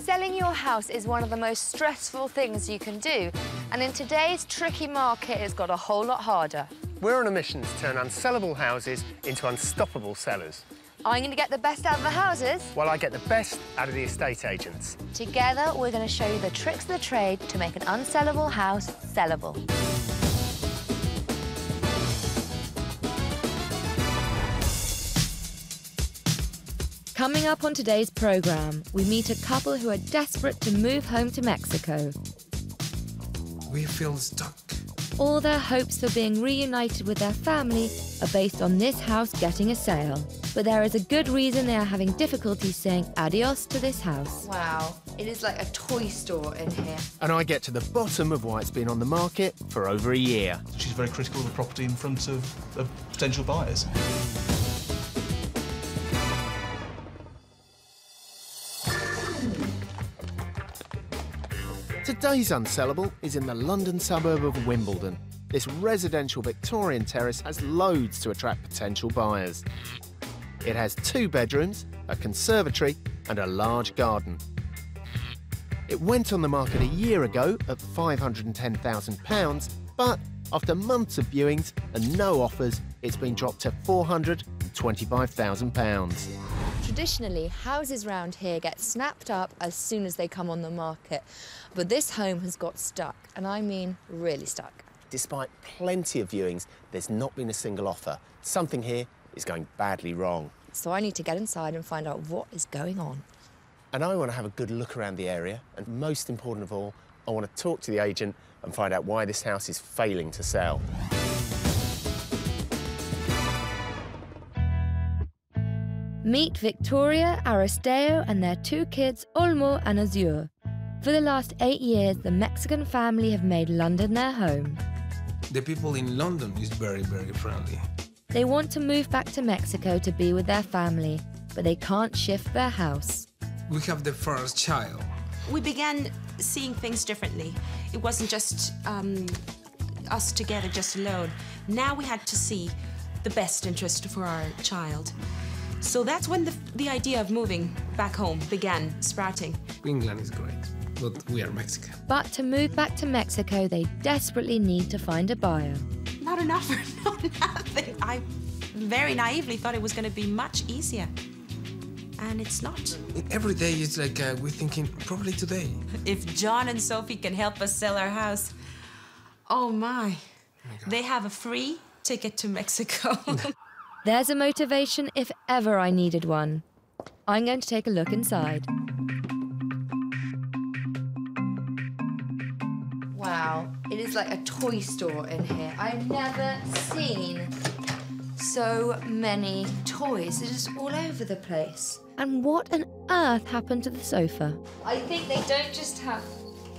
Selling your house is one of the most stressful things you can do, and in today's tricky market, it's got a whole lot harder. We're on a mission to turn unsellable houses into unstoppable sellers. I'm going to get the best out of the houses, while I get the best out of the estate agents. Together, we're going to show you the tricks of the trade to make an unsellable house sellable. Coming up on today's programme, we meet a couple who are desperate to move home to Mexico. We feel stuck. All their hopes for being reunited with their family are based on this house getting a sale. But there is a good reason they are having difficulty saying adios to this house. Wow, it is like a toy store in here. And I get to the bottom of why it's been on the market for over a year. She's very critical of the property in front of potential buyers. Today's Unsellable is in the London suburb of Wimbledon. This residential Victorian terrace has loads to attract potential buyers. It has 2 bedrooms, a conservatory and a large garden. It went on the market a year ago at £510,000, but after months of viewings and no offers, it's been dropped to £425,000. Traditionally, houses round here get snapped up as soon as they come on the market. But this home has got stuck, and I mean really stuck. Despite plenty of viewings, there's not been a single offer. Something here is going badly wrong. So I need to get inside and find out what is going on. And I want to have a good look around the area, and most important of all, I want to talk to the agent and find out why this house is failing to sell. Meet Victoria, Aristeo and their 2 kids, Olmo and Azure. For the last 8 years, the Mexican family have made London their home. The people in London is very, very friendly. They want to move back to Mexico to be with their family, but they can't shift their house. We have the first child. We began seeing things differently. It wasn't just us together, just alone. Now we had to see the best interest for our child. So that's when the idea of moving back home began sprouting. England is great, but we are Mexican. But to move back to Mexico, they desperately need to find a buyer. Not an offer, no nothing. I very naively thought it was going to be much easier. And it's not. Every day it's like we're thinking, probably today. If John and Sophie can help us sell our house, oh my. They have a free ticket to Mexico. There's a motivation if ever I needed one. I'm going to take a look inside. Wow, it is like a toy store in here. I've never seen so many toys. They're just all over the place. And what on earth happened to the sofa? I think they don't just have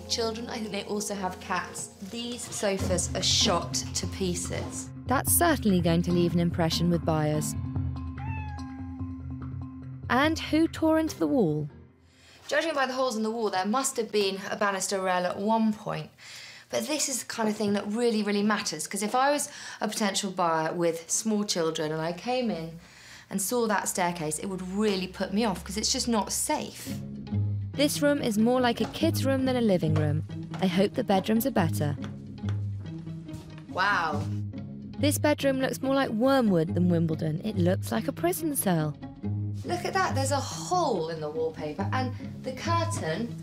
children, I think they also have cats. These sofas are shot to pieces. That's certainly going to leave an impression with buyers. And who tore into the wall? Judging by the holes in the wall, there must have been a banister rail at one point. But this is the kind of thing that really, really matters, because if I was a potential buyer with small children and I came in and saw that staircase, it would really put me off, because it's just not safe. This room is more like a kid's room than a living room. I hope the bedrooms are better. Wow. This bedroom looks more like Wormwood than Wimbledon. It looks like a prison cell. Look at that, there's a hole in the wallpaper, and the curtain,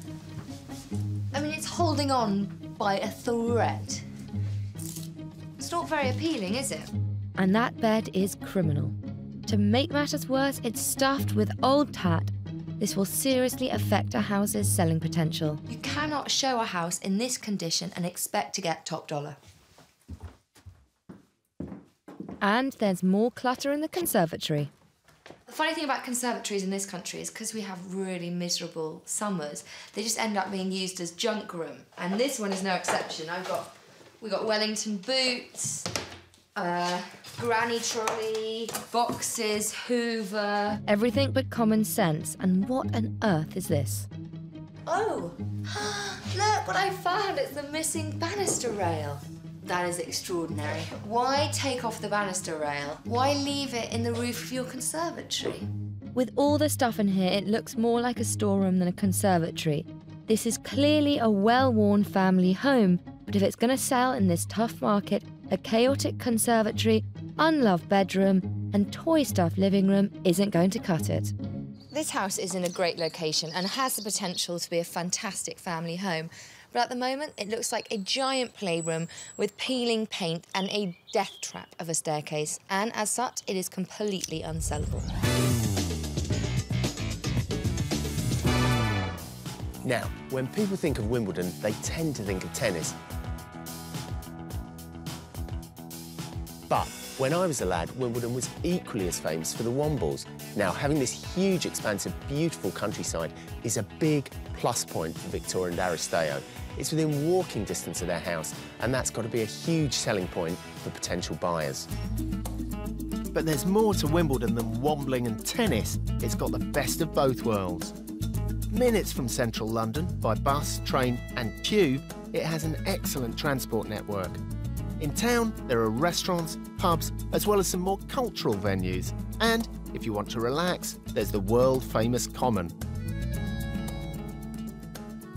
I mean, it's holding on by a thread. It's not very appealing, is it? And that bed is criminal. To make matters worse, it's stuffed with old tat. This will seriously affect a house's selling potential. You cannot show a house in this condition and expect to get top dollar. And there's more clutter in the conservatory. The funny thing about conservatories in this country is because we have really miserable summers, they just end up being used as junk room. And this one is no exception. We've got Wellington boots, granny trolley, boxes, Hoover. Everything but common sense. And what on earth is this? Oh, look what I found. It's the missing banister rail. That is extraordinary. Why take off the banister rail? Why leave it in the roof of your conservatory? With all the stuff in here, it looks more like a storeroom than a conservatory. This is clearly a well-worn family home, but if it's going to sell in this tough market, a chaotic conservatory, unloved bedroom, and toy-stuffed living room isn't going to cut it. This house is in a great location and has the potential to be a fantastic family home. But at the moment, it looks like a giant playroom with peeling paint and a death trap of a staircase. And as such, it is completely unsellable. Now, when people think of Wimbledon, they tend to think of tennis. But when I was a lad, Wimbledon was equally as famous for the Wombles. Now, having this huge, expansive, beautiful countryside is a big plus point for Victoria and Aristeo. It's within walking distance of their house, and that's got to be a huge selling point for potential buyers. But there's more to Wimbledon than wombling and tennis. It's got the best of both worlds. Minutes from central London by bus, train and tube, it has an excellent transport network. In town, there are restaurants, pubs, as well as some more cultural venues. And if you want to relax, there's the world-famous Common.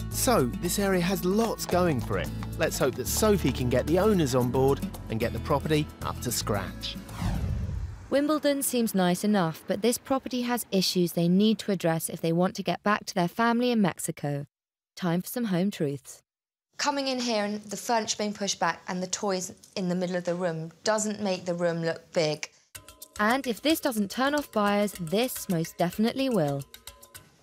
So, this area has lots going for it. Let's hope that Sofie can get the owners on board and get the property up to scratch. Wimbledon seems nice enough, but this property has issues they need to address if they want to get back to their family in Mexico. Time for some home truths. Coming in here and the furniture being pushed back and the toys in the middle of the room doesn't make the room look big. And if this doesn't turn off buyers, this most definitely will.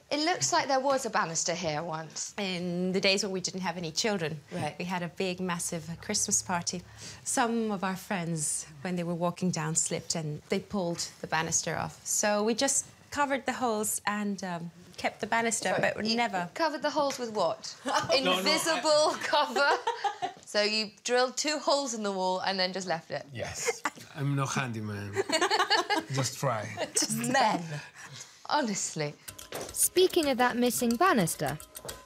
It looks like there was a banister here once. In the days when we didn't have any children, Right. we had a big, massive Christmas party. Some of our friends, when they were walking down, slipped and they pulled the banister off. So we just covered the holes and kept the banister, but You never... covered the holes with what? Invisible cover? So you drilled 2 holes in the wall and then just left it? Yes. I'm no handyman. Just try. Men. Honestly. Speaking of that missing banister...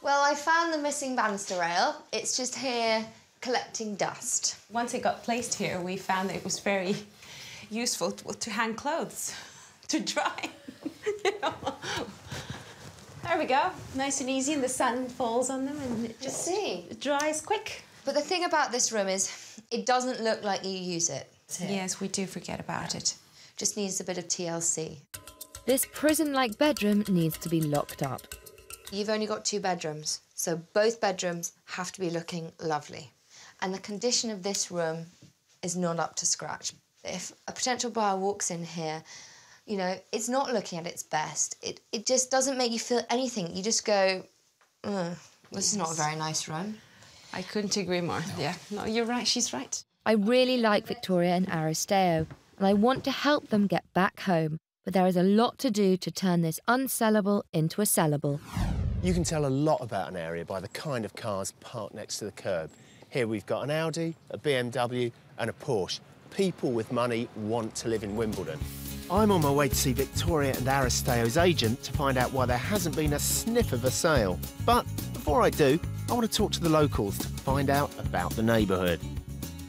Well, I found the missing banister rail. It's just here collecting dust. Once it got placed here, we found that it was very useful to hang clothes, to dry. You know? There we go. Nice and easy, and the sun falls on them, and it just dries quick. But the thing about this room is it doesn't look like you use it. Yes, we do forget about it. Just needs a bit of TLC. This prison-like bedroom needs to be locked up. You've only got 2 bedrooms, so both bedrooms have to be looking lovely. And the condition of this room is not up to scratch. If a potential buyer walks in here, you know, it's not looking at its best. It just doesn't make you feel anything. You just go, this is not a very nice room. I couldn't agree more. No. Yeah, no, you're right, she's right. I really like Victoria and Aristeo, and I want to help them get back home. But there is a lot to do to turn this unsellable into a sellable. You can tell a lot about an area by the kind of cars parked next to the curb. Here we've got an Audi, a BMW and a Porsche. People with money want to live in Wimbledon. I'm on my way to see Victoria and Aristeo's agent to find out why there hasn't been a sniff of a sale. But before I do, I want to talk to the locals to find out about the neighbourhood.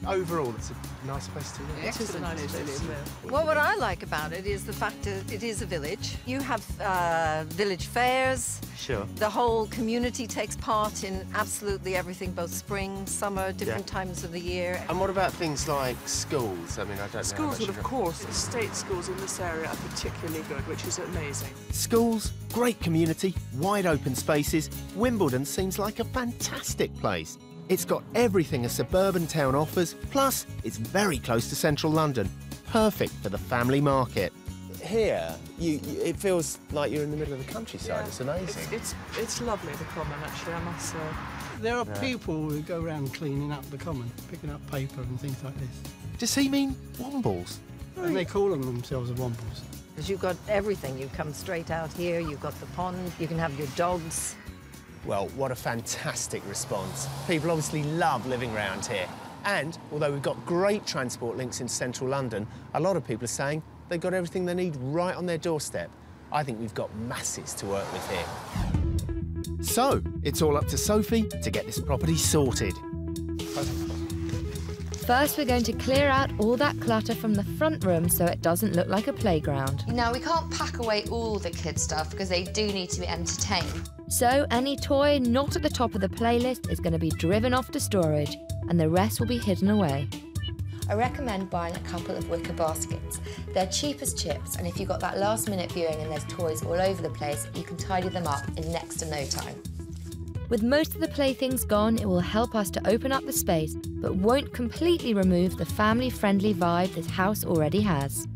Overall, it's a nice place to live. It is a nice place to live. Well, what I like about it is the fact that it is a village. You have village fairs. Sure. The whole community takes part in absolutely everything, both spring, summer, different times of the year. And what about things like schools? I mean, I don't know. Schools, well, of course. The state schools in this area are particularly good, which is amazing. Schools, great community, wide open spaces. Wimbledon seems like a fantastic place. It's got everything a suburban town offers, plus it's very close to central London. Perfect for the family market. Here, it feels like you're in the middle of the countryside. Yeah. It's amazing. It's lovely, the Common, actually, I must say. There are people who go around cleaning up the Common, picking up paper and things like this. Does he mean wombles? And they call them themselves wombles. Because you've got everything. You come straight out here, you've got the pond, you can have your dogs. Well, what a fantastic response. People obviously love living around here. And although we've got great transport links in central London, a lot of people are saying they've got everything they need right on their doorstep. I think we've got masses to work with here. So, it's all up to Sofie to get this property sorted. First, we're going to clear out all that clutter from the front room so it doesn't look like a playground. Now, we can't pack away all the kids' stuff because they do need to be entertained. So any toy not at the top of the playlist is going to be driven off to storage, and the rest will be hidden away. I recommend buying a couple of wicker baskets. They're cheap as chips, and if you've got that last-minute viewing and there's toys all over the place, you can tidy them up in next to no time. With most of the playthings gone, it will help us to open up the space, but won't completely remove the family-friendly vibe this house already has.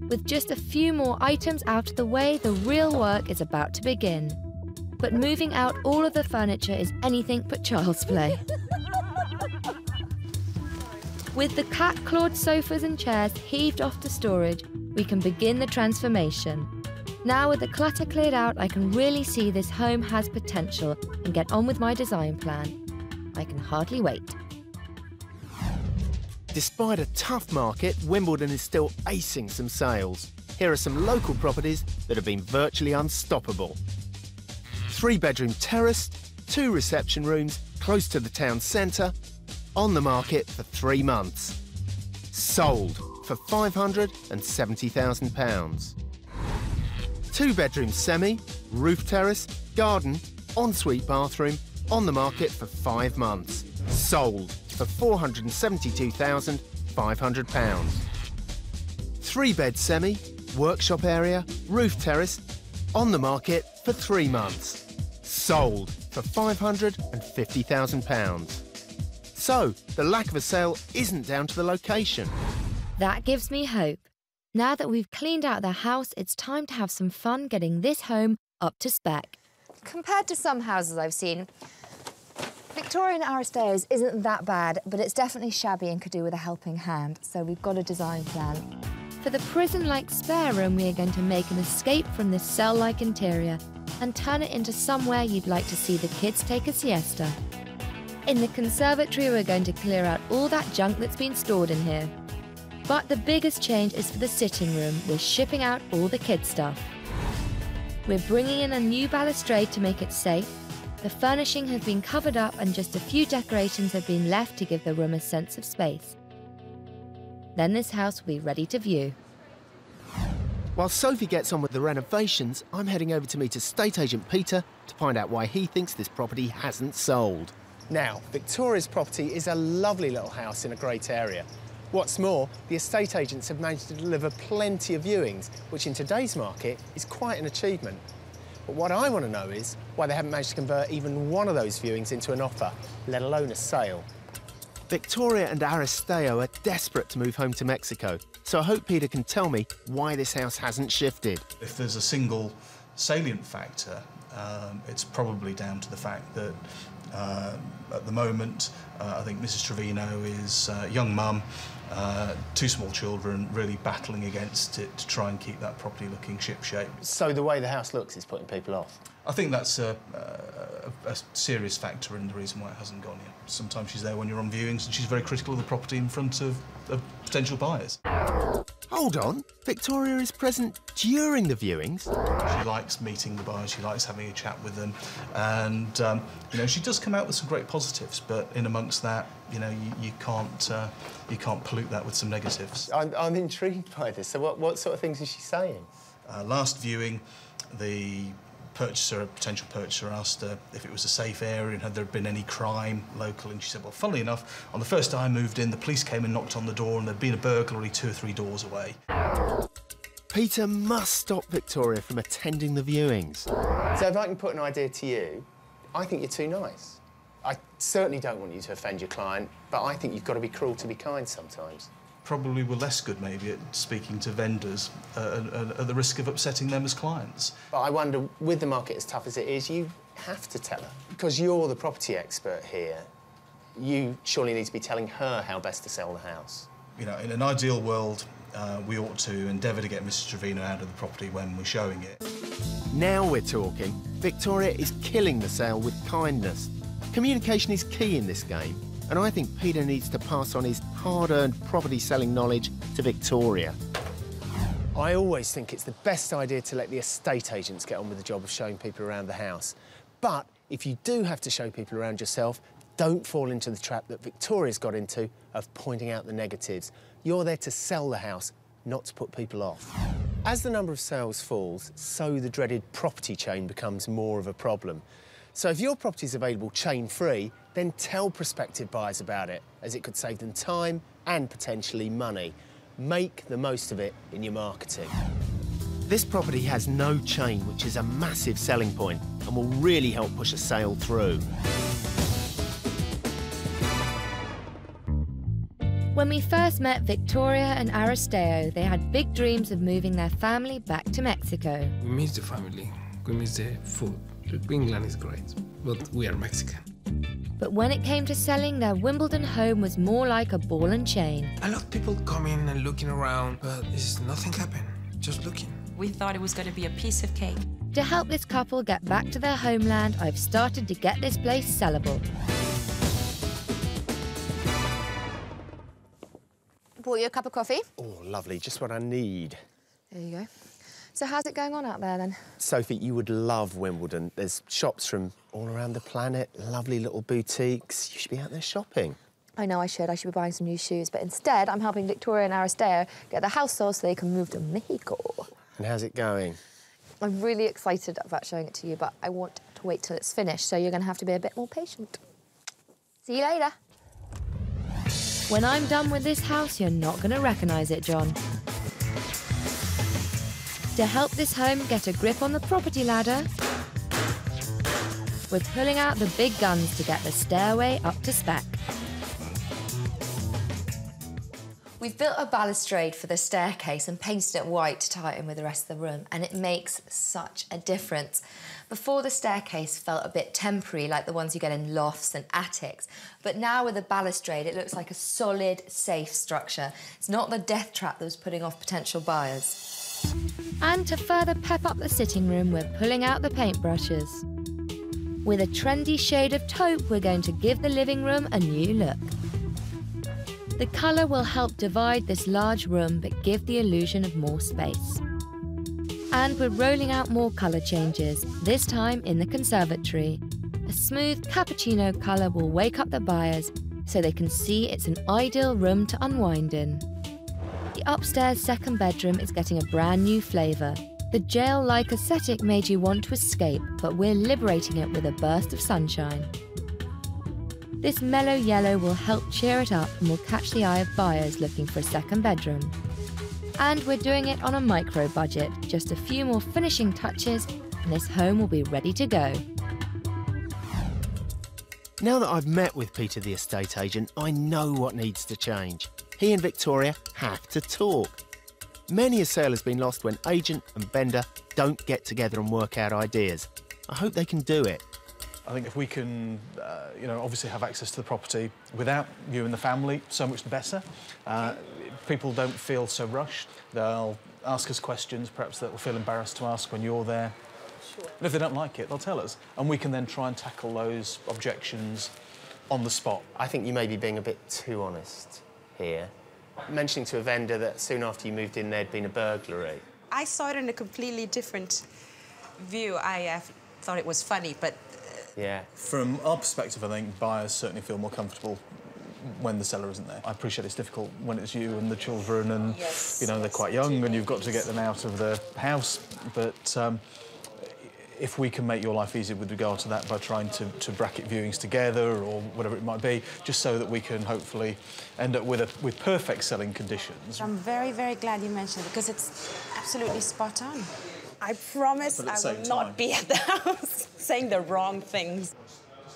With just a few more items out of the way, the real work is about to begin. But moving out all of the furniture is anything but child's play. With the cat-clawed sofas and chairs heaved off to storage, we can begin the transformation. Now with the clutter cleared out, I can really see this home has potential and get on with my design plan. I can hardly wait. Despite a tough market, Wimbledon is still acing some sales. Here are some local properties that have been virtually unstoppable. 3-bedroom terrace, 2 reception rooms, close to the town centre, on the market for 3 months. Sold for £570,000. 2-bedroom semi, roof terrace, garden, ensuite bathroom, on the market for 5 months. Sold for £472,500. 3-bed semi, workshop area, roof terrace, on the market for 3 months. Sold for £550,000. So, the lack of a sale isn't down to the location. That gives me hope. Now that we've cleaned out the house, it's time to have some fun getting this home up to spec. Compared to some houses I've seen, Victorian Aristeos isn't that bad, but it's definitely shabby and could do with a helping hand, so we've got a design plan. For the prison-like spare room, we are going to make an escape from this cell-like interior and turn it into somewhere you'd like to see the kids take a siesta. In the conservatory, we're going to clear out all that junk that's been stored in here. But the biggest change is for the sitting room. We're shipping out all the kids' stuff. We're bringing in a new balustrade to make it safe. The furnishing has been covered up and just a few decorations have been left to give the room a sense of space. Then this house will be ready to view. While Sophie gets on with the renovations, I'm heading over to meet estate agent Peter to find out why he thinks this property hasn't sold. Now, Victoria's property is a lovely little house in a great area. What's more, the estate agents have managed to deliver plenty of viewings, which in today's market is quite an achievement. But what I want to know is why they haven't managed to convert even one of those viewings into an offer, let alone a sale. Victoria and Aristeo are desperate to move home to Mexico, so I hope Peter can tell me why this house hasn't shifted. If there's a single salient factor, it's probably down to the fact that at the moment, I think Mrs. Trevino is a young mum, 2 small children, really battling against it to try and keep that property looking shipshape. So the way the house looks is putting people off? I think that's a serious factor in the reason why it hasn't gone yet. Sometimes she's there when you're on viewings and she's very critical of the property in front of potential buyers. Hold on, Victoria is present during the viewings? She likes meeting the buyers, she likes having a chat with them, and you know, she does come out with some great positives, but in amongst that, you know, you can't pollute that with some negatives. I'm intrigued by this. So what sort of things is she saying? Last viewing, the potential purchaser asked her if it was a safe area and had there been any crime local, and she said, well, funnily enough, on the first day I moved in, the police came and knocked on the door and there'd been a burglary 2 or 3 doors away. Peter must stop Victoria from attending the viewings. So if I can put an idea to you, I think you're too nice. I certainly don't want you to offend your client, but I think you've got to be cruel to be kind sometimes. Probably we're less good, maybe, at speaking to vendors at the risk of upsetting them as clients. But I wonder, with the market as tough as it is, you have to tell her. Because you're the property expert here, you surely need to be telling her how best to sell the house. You know, in an ideal world, we ought to endeavour to get Mrs. Trevino out of the property when we're showing it. Now we're talking. Victoria is killing the sale with kindness. Communication is key in this game. And I think Peter needs to pass on his hard-earned property-selling knowledge to Victoria. I always think it's the best idea to let the estate agents get on with the job of showing people around the house. But if you do have to show people around yourself, don't fall into the trap that Victoria's got into of pointing out the negatives. You're there to sell the house, not to put people off. As the number of sales falls, so the dreaded property chain becomes more of a problem. So if your property's available chain-free, then tell prospective buyers about it, as it could save them time and potentially money. Make the most of it in your marketing. This property has no chain, which is a massive selling point and will really help push a sale through. When we first met Victoria and Aristeo, they had big dreams of moving their family back to Mexico. We miss the family, we miss the food. England is great, but we are Mexican. But when it came to selling, their Wimbledon home was more like a ball and chain. A lot of people coming and looking around, but nothing happened, just looking. We thought it was going to be a piece of cake. To help this couple get back to their homeland, I've started to get this place sellable. Bought you a cup of coffee? Oh, lovely, just what I need. There you go. So how's it going on out there then? Sophie, you would love Wimbledon. There's shops from all around the planet, lovely little boutiques. You should be out there shopping. I know I should be buying some new shoes, but instead I'm helping Victoria and Aristeo get the house sold so they can move to Mexico. And how's it going? I'm really excited about showing it to you, but I want to wait till it's finished, so you're going to have to be a bit more patient. See you later. When I'm done with this house, you're not going to recognise it, John. To help this home get a grip on the property ladder, we're pulling out the big guns to get the stairway up to spec. We've built a balustrade for the staircase and painted it white to tie it in with the rest of the room, and it makes such a difference. Before, the staircase felt a bit temporary, like the ones you get in lofts and attics, but now with the balustrade it looks like a solid, safe structure. It's not the death trap that was putting off potential buyers. And to further pep up the sitting room, we're pulling out the paintbrushes. With a trendy shade of taupe, we're going to give the living room a new look. The colour will help divide this large room but give the illusion of more space. And we're rolling out more colour changes, this time in the conservatory. A smooth cappuccino colour will wake up the buyers so they can see it's an ideal room to unwind in. The upstairs second bedroom is getting a brand new flavour. The jail-like aesthetic made you want to escape, but we're liberating it with a burst of sunshine. This mellow yellow will help cheer it up and will catch the eye of buyers looking for a second bedroom. And we're doing it on a micro budget, just a few more finishing touches and this home will be ready to go. Now that I've met with Peter the estate agent, I know what needs to change. He and Victoria have to talk. Many a sale has been lost when agent and vendor don't get together and work out ideas. I hope they can do it. I think if we can, obviously have access to the property without you and the family, so much the better. People don't feel so rushed. They'll ask us questions, perhaps they'll feel embarrassed to ask when you're there. Sure. And if they don't like it, they'll tell us. And we can then try and tackle those objections on the spot. I think you may be being a bit too honest here. Mentioning to a vendor that soon after you moved in there'd been a burglary. I saw it in a completely different view. I thought it was funny, but... Yeah. From our perspective, I think buyers certainly feel more comfortable when the seller isn't there. I appreciate it's difficult when it's you and the children and, they're quite young and you've got to get them out of the house, but if we can make your life easier with regard to that by trying to bracket viewings together or whatever it might be, just so that we can hopefully end up with perfect selling conditions. I'm very, very glad you mentioned it because it's absolutely spot on. I promise I will not be at the house saying the wrong things.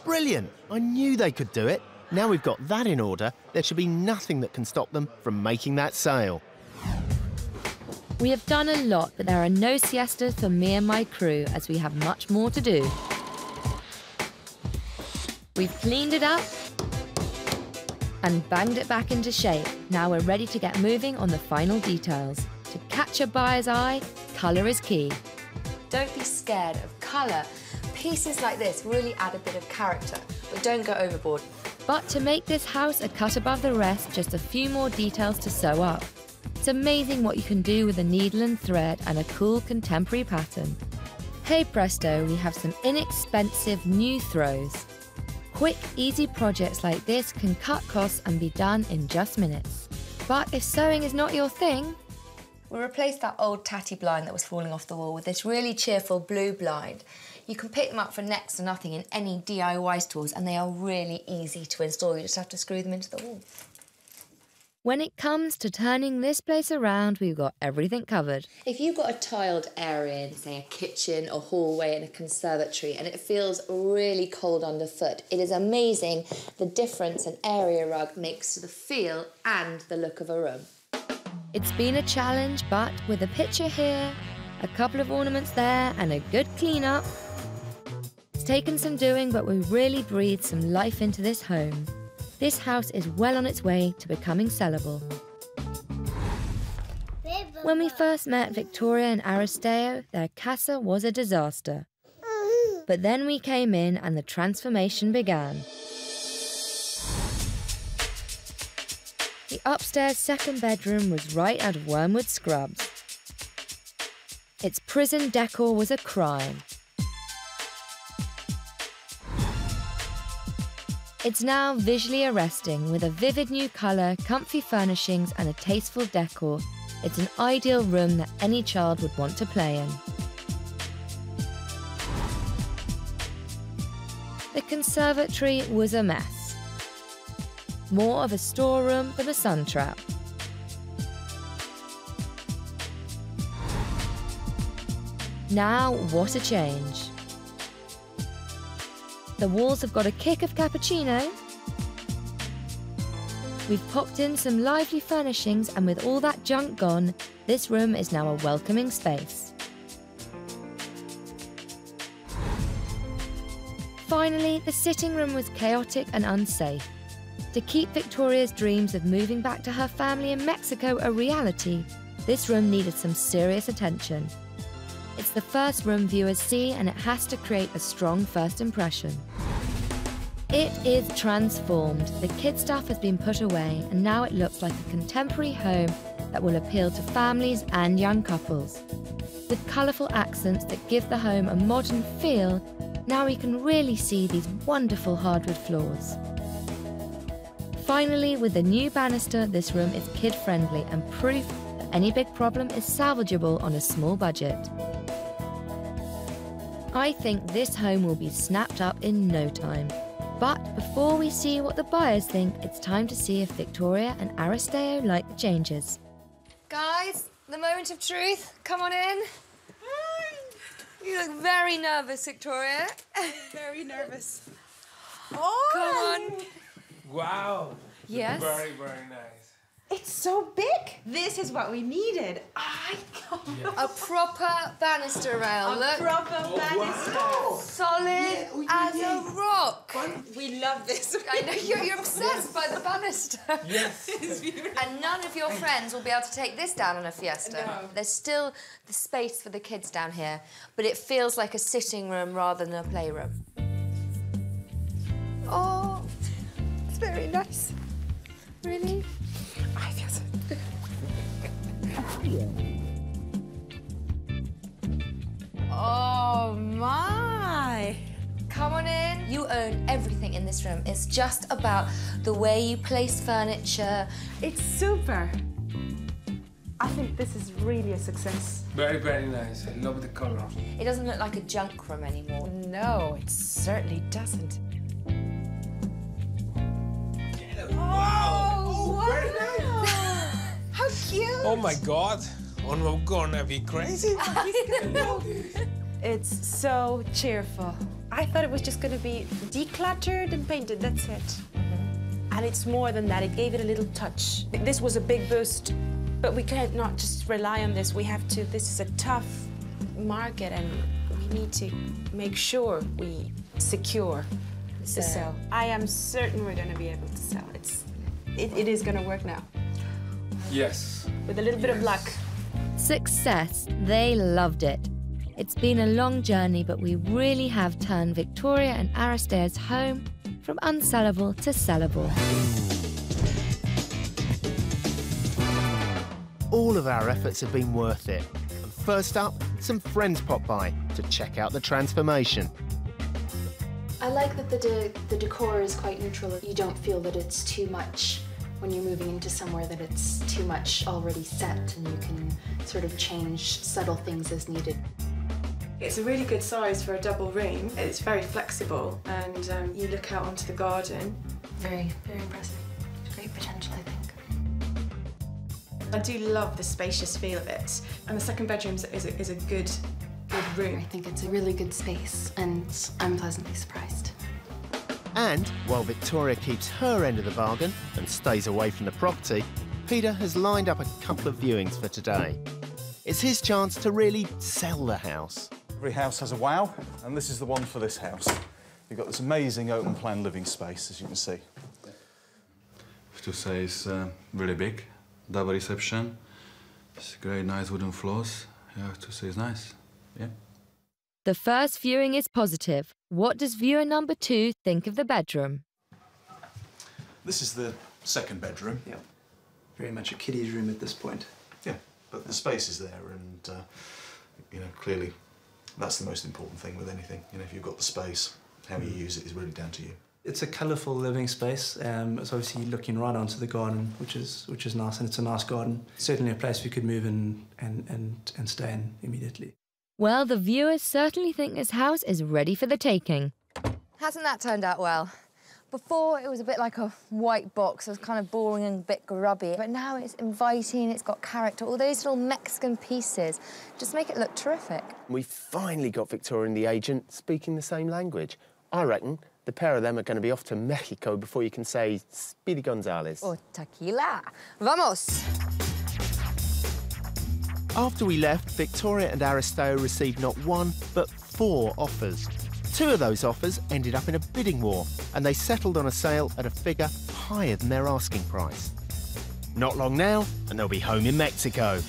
Brilliant! I knew they could do it. Now we've got that in order, there should be nothing that can stop them from making that sale. We have done a lot, but there are no siestas for me and my crew, as we have much more to do. We've cleaned it up and banged it back into shape. Now we're ready to get moving on the final details. To catch a buyer's eye, colour is key. Don't be scared of colour. Pieces like this really add a bit of character, but don't go overboard. But to make this house a cut above the rest, just a few more details to sew up. It's amazing what you can do with a needle and thread and a cool contemporary pattern. Hey presto, we have some inexpensive new throws. Quick, easy projects like this can cut costs and be done in just minutes. But if sewing is not your thing, we replaced that old tatty blind that was falling off the wall with this really cheerful blue blind. You can pick them up for next to nothing in any DIY stores, and they are really easy to install. You just have to screw them into the wall. When it comes to turning this place around, we've got everything covered. If you've got a tiled area in, say, a kitchen or hallway in a conservatory, and it feels really cold underfoot, it is amazing the difference an area rug makes to the feel and the look of a room. It's been a challenge, but with a picture here, a couple of ornaments there, and a good clean-up, it's taken some doing, but we really breathed some life into this home. This house is well on its way to becoming sellable. When we first met Victoria and Aristeo, their casa was a disaster. But then we came in and the transformation began. The upstairs second bedroom was right out of Wormwood Scrubs. Its prison decor was a crime. It's now visually arresting with a vivid new colour, comfy furnishings and a tasteful decor. It's an ideal room that any child would want to play in. The conservatory was a mess. More of a storeroom than a sun trap. Now, what a change. The walls have got a kick of cappuccino. We've popped in some lively furnishings, and with all that junk gone, this room is now a welcoming space. Finally, the sitting room was chaotic and unsafe. To keep Victoria's dreams of moving back to her family in Mexico a reality, this room needed some serious attention. It's the first room viewers see, and it has to create a strong first impression. It is transformed. The kid stuff has been put away, and now it looks like a contemporary home that will appeal to families and young couples. With colourful accents that give the home a modern feel, now we can really see these wonderful hardwood floors. Finally, with the new banister, this room is kid-friendly and proof that any big problem is salvageable on a small budget. I think this home will be snapped up in no time. But before we see what the buyers think, it's time to see if Victoria and Aristeo like the changes. Guys, the moment of truth. Come on in. You look very nervous, Victoria. Very nervous. Oh! Come on. Wow. Yes? Very, very nice. It's so big. This is what we needed. A proper banister rail. Look. Proper banister. Wow. Solid as a rock. We love this. I know you're obsessed by the banister. Yes. And none of your friends will be able to take this down on a fiesta. No. There's still the space for the kids down here, but it feels like a sitting room rather than a playroom. Oh, it's very nice. Really? I feel so. Oh my! Come on in. You own everything in this room. It's just about the way you place furniture. It's super. I think this is really a success. Very, very nice. I love the color. It doesn't look like a junk room anymore. No, it certainly doesn't. Wow! Very nice. How cute! Oh my God! I'm gonna be crazy. It's so cheerful. I thought it was just going to be decluttered and painted, that's it. And it's more than that, it gave it a little touch. This was a big boost, but we can't not just rely on this. We have to, this is a tough market and we need to make sure we secure the sale. I am certain we're going to be able to sell. It is going to work now. Yes. With a little bit of luck. Success. They loved it. It's been a long journey, but we really have turned Victoria and Aristeo's home from unsellable to sellable. All of our efforts have been worth it. And first up, some friends popped by to check out the transformation. I like that the decor is quite neutral. You don't feel that it's too much when you're moving into somewhere, that it's too much already set, and you can sort of change subtle things as needed. It's a really good size for a double room. It's very flexible, and you look out onto the garden. Very, very impressive. Great potential, I think. I do love the spacious feel of it, and the second bedroom is a good room. I think it's a really good space, and I'm pleasantly surprised. And while Victoria keeps her end of the bargain and stays away from the property, Peter has lined up a couple of viewings for today. It's his chance to really sell the house. Every house has a wow, and this is the one for this house. You've got this amazing open plan living space, as you can see. To say it's really big, double reception. It's great, nice wooden floors. Yeah, to say it's nice. Yeah. The first viewing is positive. What does viewer number 2 think of the bedroom? This is the second bedroom. Yeah, very much a kiddie's room at this point. Yeah, but the space is there, and you know, clearly that's the most important thing with anything. You know, if you've got the space, how you use it is really down to you. It's a colourful living space. It's obviously looking right onto the garden, which is nice, and it's a nice garden. Certainly a place we could move in and stay in immediately. Well, the viewers certainly think this house is ready for the taking. Hasn't that turned out well? Before, it was a bit like a white box. It was kind of boring and a bit grubby. But now it's inviting, it's got character. All those little Mexican pieces just make it look terrific. We finally got Victoria and the agent speaking the same language. I reckon the pair of them are going to be off to Mexico before you can say Speedy Gonzales. Or tequila. Vamos! After we left, Victoria and Aristeo received not 1, but 4 offers. 2 of those offers ended up in a bidding war, and they settled on a sale at a figure higher than their asking price. Not long now, and they'll be home in Mexico.